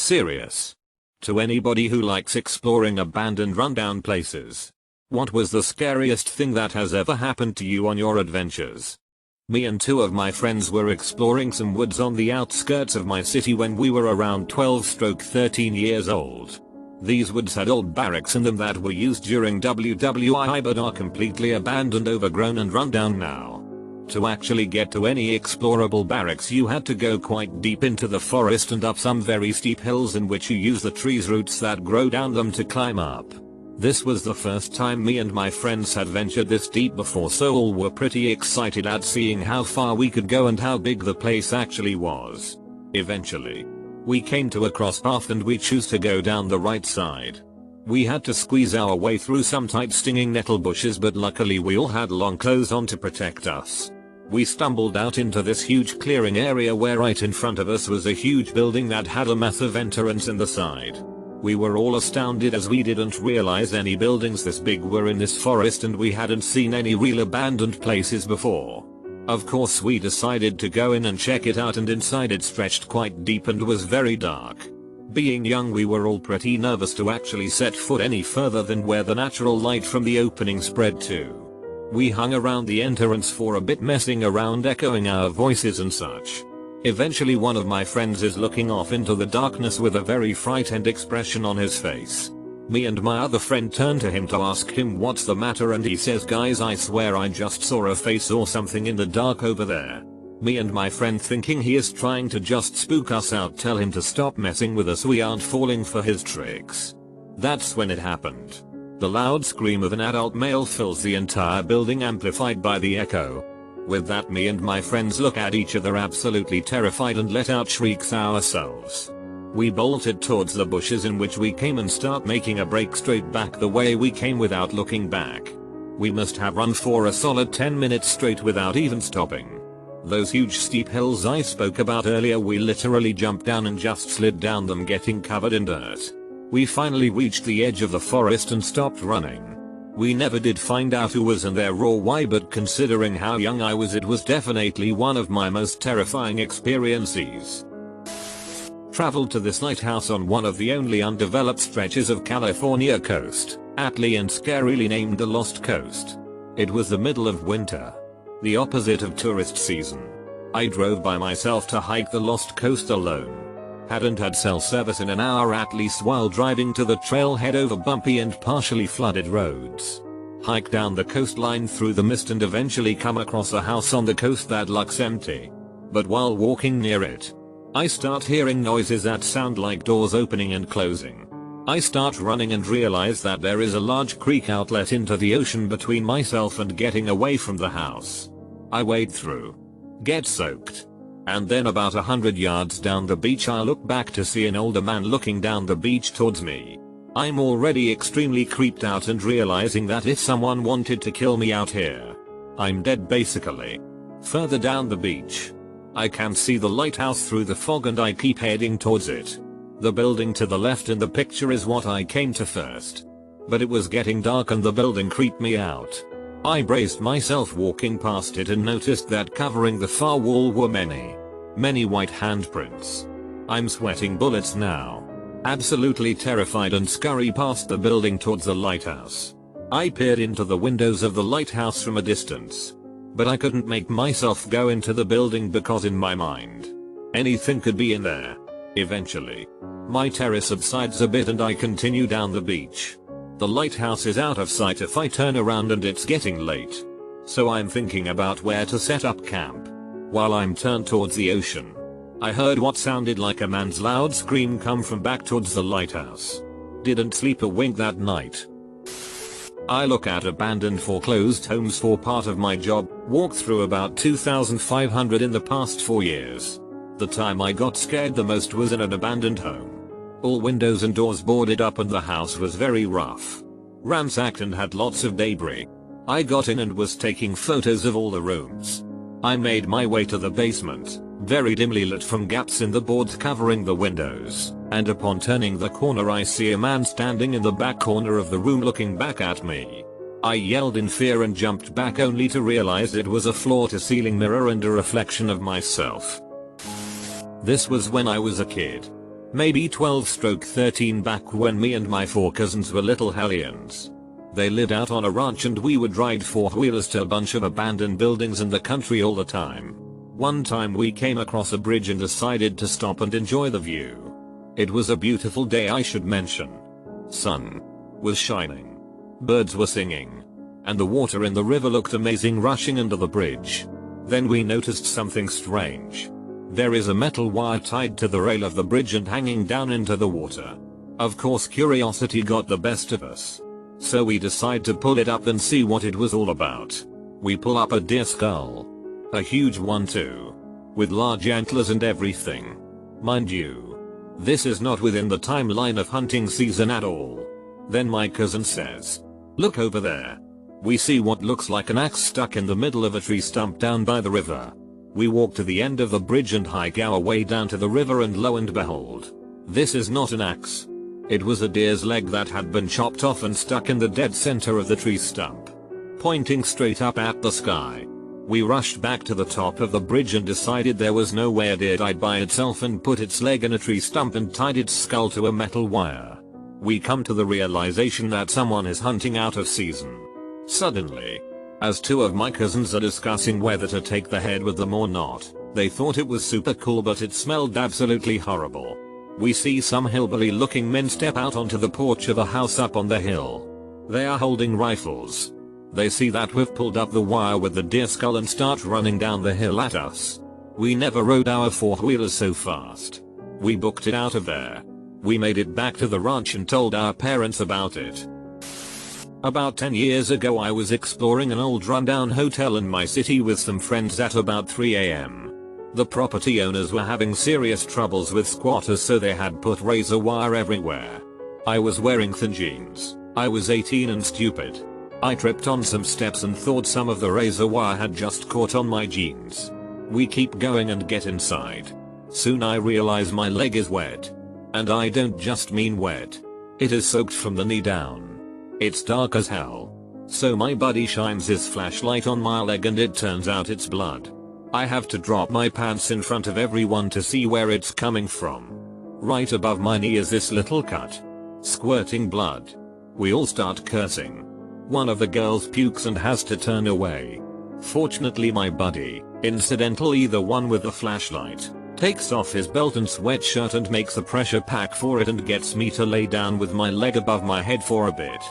Serious. To anybody who likes exploring abandoned rundown places. What was the scariest thing that has ever happened to you on your adventures? Me and two of my friends were exploring some woods on the outskirts of my city when we were around 12-13 years old. These woods had old barracks in them that were used during WWI but are completely abandoned, overgrown and run down now. To actually get to any explorable barracks you had to go quite deep into the forest and up some very steep hills in which you use the trees' roots that grow down them to climb up. This was the first time me and my friends had ventured this deep before, so all were pretty excited at seeing how far we could go and how big the place actually was. Eventually, we came to a cross path and we chose to go down the right side. We had to squeeze our way through some tight stinging nettle bushes, but luckily we all had long clothes on to protect us. We stumbled out into this huge clearing area where right in front of us was a huge building that had a massive entrance in the side. We were all astounded as we didn't realize any buildings this big were in this forest and we hadn't seen any real abandoned places before. Of course we decided to go in and check it out, and inside it stretched quite deep and was very dark. Being young we were all pretty nervous to actually set foot any further than where the natural light from the opening spread to. We hung around the entrance for a bit, messing around, echoing our voices and such. Eventually one of my friends is looking off into the darkness with a very frightened expression on his face. Me and my other friend turn to him to ask him what's the matter, and he says, "Guys, I swear I just saw a face or something in the dark over there." Me and my friend, thinking he is trying to just spook us out, tell him to stop messing with us, we aren't falling for his tricks. That's when it happened. The loud scream of an adult male fills the entire building, amplified by the echo. With that, me and my friends look at each other absolutely terrified and let out shrieks ourselves. We bolted towards the bushes in which we came and start making a break straight back the way we came without looking back. We must have run for a solid 10 minutes straight without even stopping. Those huge steep hills I spoke about earlier, we literally jumped down and just slid down them, getting covered in dirt. We finally reached the edge of the forest and stopped running. We never did find out who was in there or why, but considering how young I was, it was definitely one of my most terrifying experiences. Traveled to this lighthouse on one of the only undeveloped stretches of California coast, aptly and scarily named the Lost Coast. It was the middle of winter, the opposite of tourist season. I drove by myself to hike the Lost Coast alone. Hadn't had cell service in an hour at least while driving to the trailhead over bumpy and partially flooded roads. Hike down the coastline through the mist and eventually come across a house on the coast that looks empty. But while walking near it, I start hearing noises that sound like doors opening and closing. I start running and realize that there is a large creek outlet into the ocean between myself and getting away from the house. I wade through, get soaked, and then about 100 yards down the beach I look back to see an older man looking down the beach towards me. I'm already extremely creeped out and realizing that if someone wanted to kill me out here, I'm dead basically. Further down the beach, I can see the lighthouse through the fog and I keep heading towards it. The building to the left in the picture is what I came to first. But it was getting dark and the building creeped me out. I braced myself walking past it and noticed that covering the far wall were many white handprints. I'm sweating bullets now. Absolutely terrified and scurry past the building towards the lighthouse. I peered into the windows of the lighthouse from a distance. But I couldn't make myself go into the building because in my mind, anything could be in there. Eventually, my terror subsides a bit and I continue down the beach. The lighthouse is out of sight if I turn around and it's getting late. So I'm thinking about where to set up camp. While I'm turned towards the ocean, I heard what sounded like a man's loud scream come from back towards the lighthouse. Didn't sleep a wink that night. I look at abandoned foreclosed homes for part of my job, walked through about 2,500 in the past 4 years. The time I got scared the most was in an abandoned home. All windows and doors boarded up and the house was very rough, ransacked and had lots of debris. I got in and was taking photos of all the rooms. I made my way to the basement, very dimly lit from gaps in the boards covering the windows, and upon turning the corner I see a man standing in the back corner of the room looking back at me. I yelled in fear and jumped back only to realize it was a floor-to-ceiling mirror and a reflection of myself. This was when I was a kid. Maybe 12/13 back when me and my 4 cousins were little hellions. They lived out on a ranch and we would ride 4-wheelers to a bunch of abandoned buildings in the country all the time. One time we came across a bridge and decided to stop and enjoy the view. It was a beautiful day, I should mention. Sun was shining. Birds were singing. And the water in the river looked amazing rushing under the bridge. Then we noticed something strange. There is a metal wire tied to the rail of the bridge and hanging down into the water. Of course curiosity got the best of us. So we decide to pull it up and see what it was all about. We pull up a deer skull. A huge one too. With large antlers and everything. Mind you, this is not within the timeline of hunting season at all. Then my cousin says, "Look over there." We see what looks like an axe stuck in the middle of a tree stump down by the river. We walk to the end of the bridge and hike our way down to the river, and lo and behold, this is not an axe. It was a deer's leg that had been chopped off and stuck in the dead center of the tree stump, pointing straight up at the sky. We rushed back to the top of the bridge and decided there was no way a deer died by itself and put its leg in a tree stump and tied its skull to a metal wire. We come to the realization that someone is hunting out of season. Suddenly, as 2 of my cousins are discussing whether to take the head with them or not, they thought it was super cool but it smelled absolutely horrible. We see some hillbilly looking men step out onto the porch of a house up on the hill. They are holding rifles. They see that we've pulled up the wire with the deer skull and start running down the hill at us. We never rode our 4-wheelers so fast. We booked it out of there. We made it back to the ranch and told our parents about it. About 10 years ago I was exploring an old rundown hotel in my city with some friends at about 3 AM. The property owners were having serious troubles with squatters, so they had put razor wire everywhere. I was wearing thin jeans. I was 18 and stupid. I tripped on some steps and thought some of the razor wire had just caught on my jeans. We keep going and get inside. Soon I realize my leg is wet. And I don't just mean wet. It is soaked from the knee down. It's dark as hell. So my buddy shines his flashlight on my leg and it turns out it's blood. I have to drop my pants in front of everyone to see where it's coming from. Right above my knee is this little cut. Squirting blood. We all start cursing. One of the girls pukes and has to turn away. Fortunately my buddy, incidentally the one with the flashlight, takes off his belt and sweatshirt and makes a pressure pack for it and gets me to lay down with my leg above my head for a bit.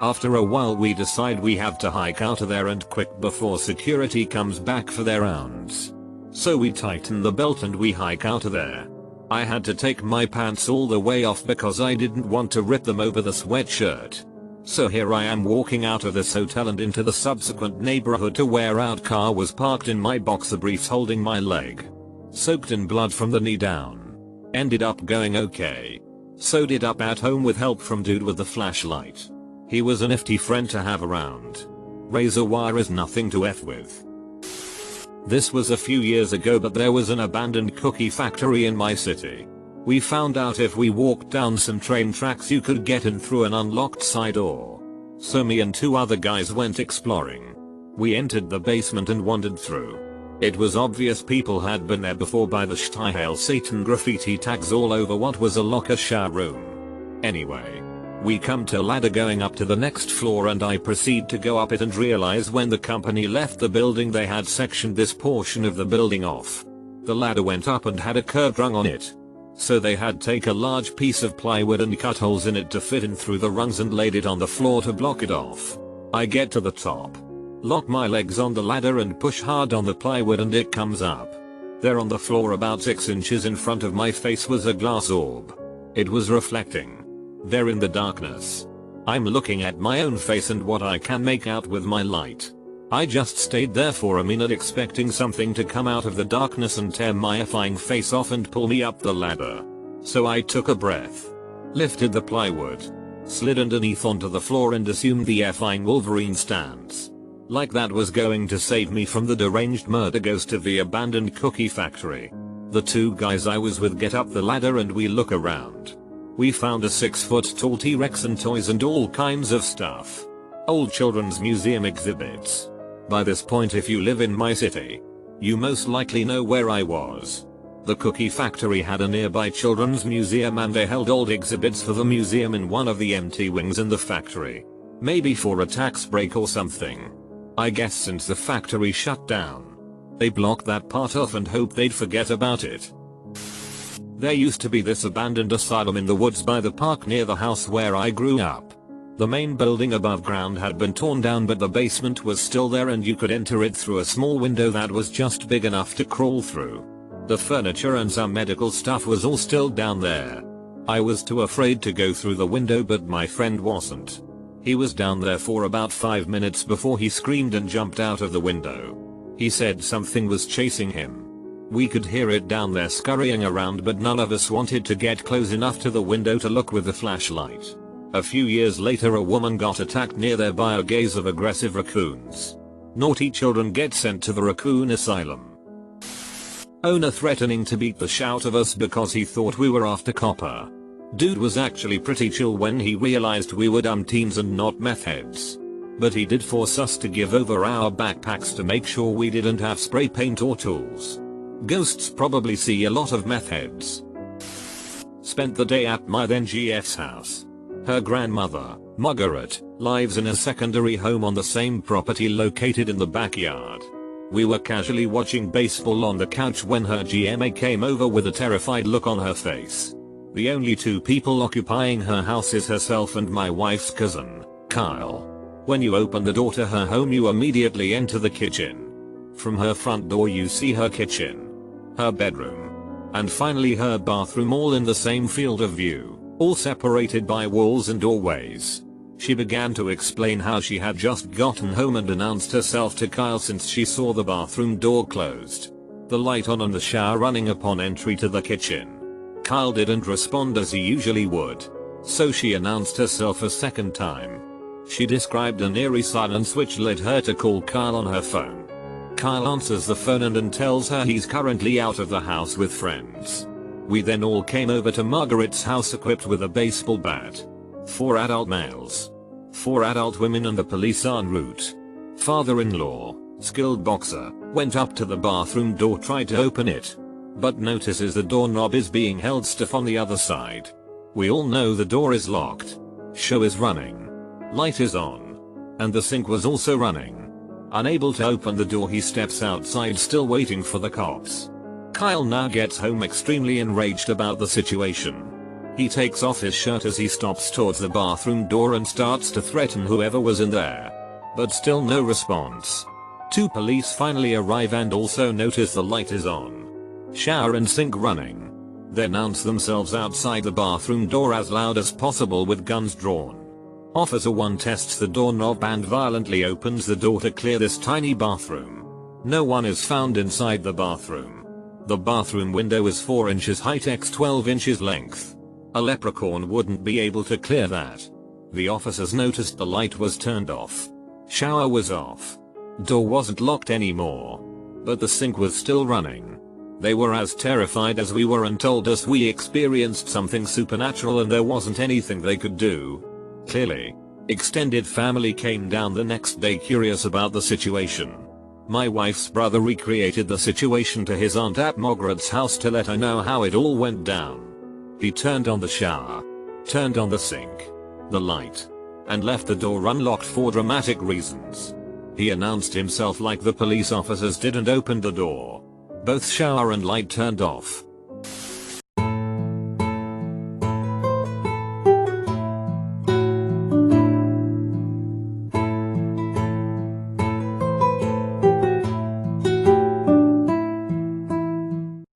After a while we decide we have to hike out of there and quick before security comes back for their rounds. So we tighten the belt and we hike out of there. I had to take my pants all the way off because I didn't want to rip them over the sweatshirt. So here I am walking out of this hotel and into the subsequent neighborhood to where our car was parked in my boxer briefs holding my leg. Soaked in blood from the knee down. Ended up going okay. Sewed it up at home with help from dude with the flashlight. He was a nifty friend to have around. Razor wire is nothing to F with. This was a few years ago, but there was an abandoned cookie factory in my city. We found out if we walked down some train tracks you could get in through an unlocked side door. So me and 2 other guys went exploring. We entered the basement and wandered through. It was obvious people had been there before by the "Shtai Hail Satan" graffiti tags all over what was a locker shower room. Anyway, we come to a ladder going up to the next floor and I proceed to go up it and realize when the company left the building they had sectioned this portion of the building off. The ladder went up and had a curved rung on it. So they had take a large piece of plywood and cut holes in it to fit in through the rungs and laid it on the floor to block it off. I get to the top. Lock my legs on the ladder and push hard on the plywood and it comes up. There on the floor about 6 inches in front of my face was a glass orb. It was reflecting. There in the darkness. I'm looking at my own face and what I can make out with my light. I just stayed there for a minute expecting something to come out of the darkness and tear my effing face off and pull me up the ladder. So I took a breath. Lifted the plywood. Slid underneath onto the floor and assumed the effing Wolverine stance. Like that was going to save me from the deranged murder ghost of the abandoned cookie factory. The 2 guys I was with get up the ladder and we look around. We found a 6-foot tall T-Rex and toys and all kinds of stuff. Old children's museum exhibits. By this point if you live in my city, you most likely know where I was. The cookie factory had a nearby children's museum and they held old exhibits for the museum in one of the empty wings in the factory. Maybe for a tax break or something. I guess since the factory shut down, they blocked that part off and hoped they'd forget about it. There used to be this abandoned asylum in the woods by the park near the house where I grew up. The main building above ground had been torn down but the basement was still there and you could enter it through a small window that was just big enough to crawl through. The furniture and some medical stuff was all still down there. I was too afraid to go through the window but my friend wasn't. He was down there for about 5 minutes before he screamed and jumped out of the window. He said something was chasing him. We could hear it down there scurrying around but none of us wanted to get close enough to the window to look with the flashlight. A few years later a woman got attacked near there by a gaze of aggressive raccoons. Naughty children get sent to the raccoon asylum. Owner threatening to beat the shit out of us because he thought we were after copper. Dude was actually pretty chill when he realized we were dumb teens and not meth heads. But he did force us to give over our backpacks to make sure we didn't have spray paint or tools. Ghosts probably see a lot of meth heads. Spent the day at my then GF's house. Her grandmother, Margaret, lives in a secondary home on the same property located in the backyard. We were casually watching baseball on the couch when her GMA came over with a terrified look on her face. The only two people occupying her house is herself and my wife's cousin, Kyle. When you open the door to her home you immediately enter the kitchen. From her front door you see her kitchen, her bedroom, and finally her bathroom all in the same field of view, all separated by walls and doorways. She began to explain how she had just gotten home and announced herself to Kyle since she saw the bathroom door closed, the light on and the shower running upon entry to the kitchen. Kyle didn't respond as he usually would, so she announced herself a second time. She described an eerie silence which led her to call Kyle on her phone. Kyle answers the phone and tells her he's currently out of the house with friends. We then all came over to Margaret's house equipped with a baseball bat. 4 adult males, 4 adult women and the police en route. Father-in-law, skilled boxer, went up to the bathroom door, tried to open it, but notices the doorknob is being held stiff on the other side. We all know the door is locked. Show is running. Light is on. And the sink was also running. Unable to open the door he steps outside still waiting for the cops. Kyle now gets home extremely enraged about the situation. He takes off his shirt as he stops towards the bathroom door and starts to threaten whoever was in there. But still no response. 2 police finally arrive and also notice the light is on. Shower and sink running. They announce themselves outside the bathroom door as loud as possible with guns drawn. Officer 1 tests the doorknob and violently opens the door to clear this tiny bathroom. No one is found inside the bathroom. The bathroom window is 4 inches height x 12 inches length. A leprechaun wouldn't be able to clear that. The officers noticed the light was turned off. Shower was off. Door wasn't locked anymore. But the sink was still running. They were as terrified as we were and told us we experienced something supernatural and there wasn't anything they could do. Clearly, extended family came down the next day curious about the situation. My wife's brother recreated the situation to his aunt at Margaret's house to let her know how it all went down. He turned on the shower, turned on the sink, the light, and left the door unlocked for dramatic reasons. He announced himself like the police officers didn't open the door. Both shower and light turned off.